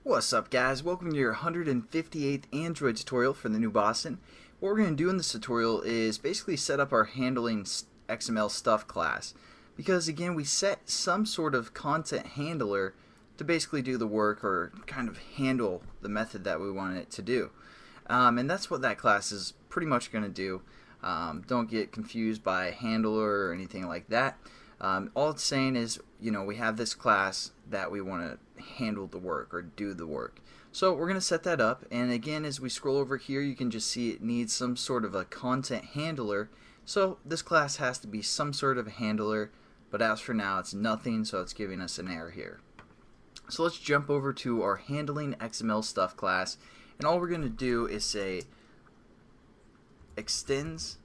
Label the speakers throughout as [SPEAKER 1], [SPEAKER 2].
[SPEAKER 1] What's up, guys? Welcome to your 158th Android tutorial for the new Boston. What we're going to do in this tutorial is basically set up our handling XML stuff class, because again we set some sort of content handler to basically do the work or kind of handle the method that we want it to do, and that's what that class is pretty much going to do. Don't get confused by handler or anything like that. All it's saying is, we have this class that we want to handle the work or do the work. So we're going to set that up, and again, as we scroll over here, you can just see it needs some sort of a content handler. So this class has to be some sort of a handler, but as for now, it's nothing, so it's giving us an error here. So let's jump over to our handling XML stuff class, and all we're going to do is say extends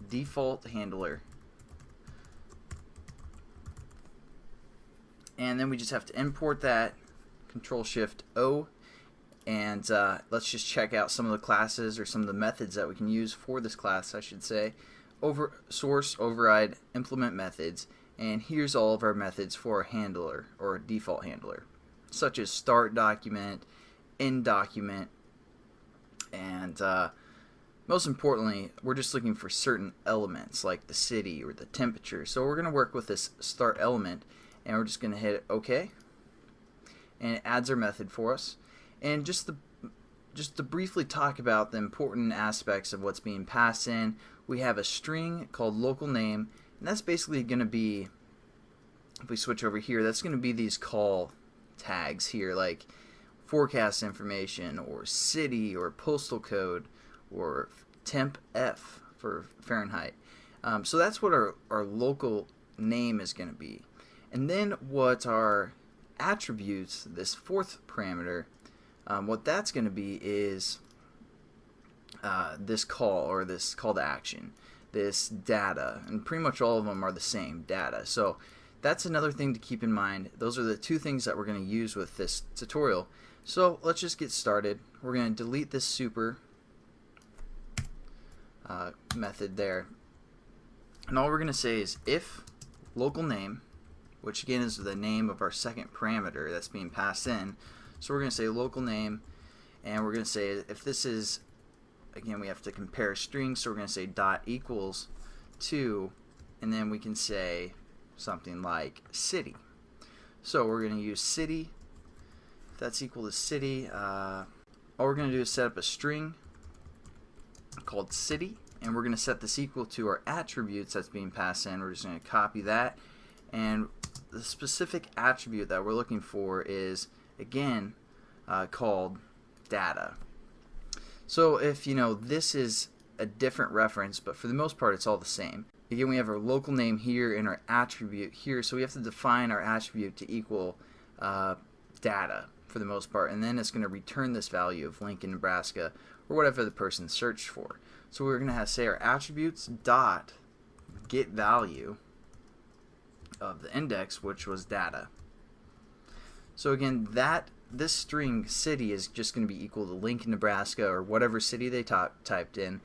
[SPEAKER 1] default handler. And then we just have to import that, Control-Shift-O, and let's just check out some of the classes or some of the methods that we can use for this class, I should say. Source, override, implement methods, and here's all of our methods for a handler or a default handler, such as start document, end document, and most importantly, we're just looking for certain elements like the city or the temperature. So we're going to work with this start element, and we're just going to hit OK, and it adds our method for us. And just to briefly talk about the important aspects of what's being passed in, we have a string called local name, and that's basically going to be, if we switch over here, that's going to be these call tags here, like forecast information or city or postal code or temp F for Fahrenheit. So that's what our local name is going to be. And then what our attributes, this fourth parameter, what that's going to be is this call or this call to action, this data, and pretty much all of them are the same, data. So that's another thing to keep in mind. Those are the two things that we're going to use with this tutorial. So let's just get started. We're going to delete this super method there, and all we're going to say is if local name, which again is the name of our second parameter that's being passed in. So we're going to say local name, and we're going to say if this is, again we have to compare strings, so we're going to say dot equals to, and then we can say something like city. So we're going to use city. If that's equal to city, all we're going to do is set up a string called city, and we're going to set this equal to our attributes that's being passed in. We're just going to copy that, and the specific attribute that we're looking for is again called data. So if this is a different reference, but for the most part it's all the same. Again, we have our local name here and our attribute here, so we have to define our attribute to equal data for the most part, and then it's going to return this value of Lincoln, Nebraska, or whatever the person searched for. So we're going to have to say our attributes dot get value of the index, which was data. So again, this string city is just going to be equal to Lincoln, Nebraska, or whatever city they typed in.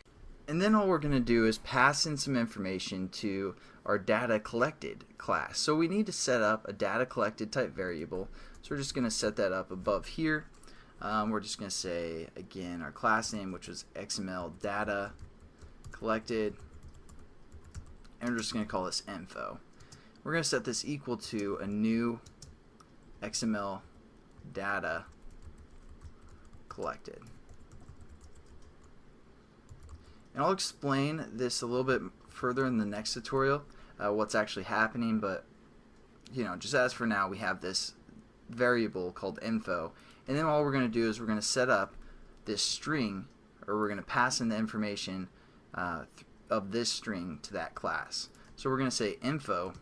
[SPEAKER 1] And then all we're going to do is pass in some information to our data collected class. So we need to set up a data collected type variable. So we're just going to set that up above here. We're just going to say again our class name, which was XML data collected, and we're just going to call this info. We're going to set this equal to a new XML data collected. And I'll explain this a little bit further in the next tutorial, what's actually happening, but just as for now, we have this variable called info, and then all we're going to do is we're going to set up this string, or we're going to pass in the information of this string to that class. So we're going to say info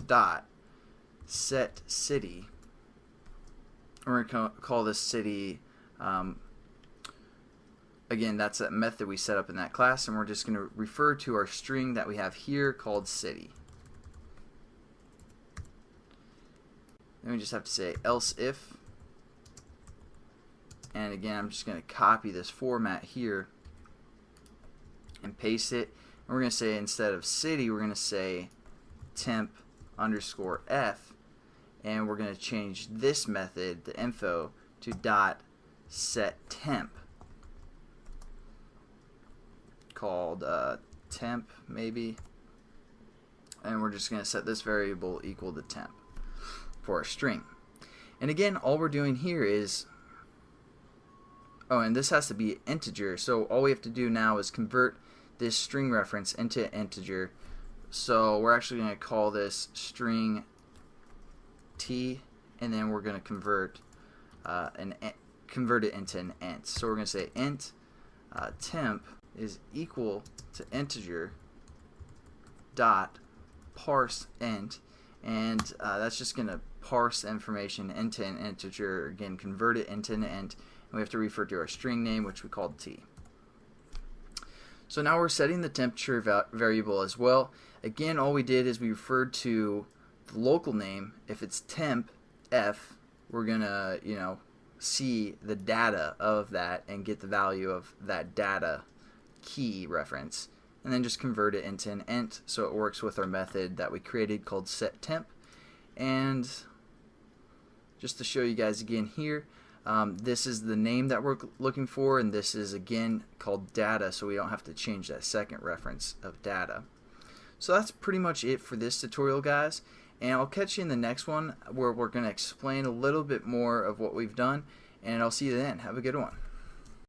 [SPEAKER 1] dot set city. We're going to call this city, again that's that method we set up in that class, and we're just going to refer to our string that we have here called city. Then we just have to say else if, and again I'm just going to copy this format here and paste it, and we're going to say instead of city we're going to say temp underscore F, and we're going to change this method, the info, to dot set temp, called temp maybe, and we're just going to set this variable equal to temp for a string. And again, all we're doing here is, oh, and this has to be integer, so all we have to do now is convert this string reference into integer. So we're actually going to call this string t, and then we're going to convert it into an int. So we're going to say int temp is equal to integer dot parse int, and that's just going to parse information into an integer, again convert it into an int, and we have to refer to our string name, which we called t. So now we're setting the temperature variable as well. Again, all we did is we referred to the local name. If it's temp f, we're gonna see the data of that and get the value of that data key reference, and then just convert it into an int so it works with our method that we created called set temp. And just to show you guys again here, this is the name that we're looking for, and this is again called data, so we don't have to change that second reference of data. So that's pretty much it for this tutorial, guys, and I'll catch you in the next one where we're going to explain a little bit more of what we've done, and I'll see you then. Have a good one.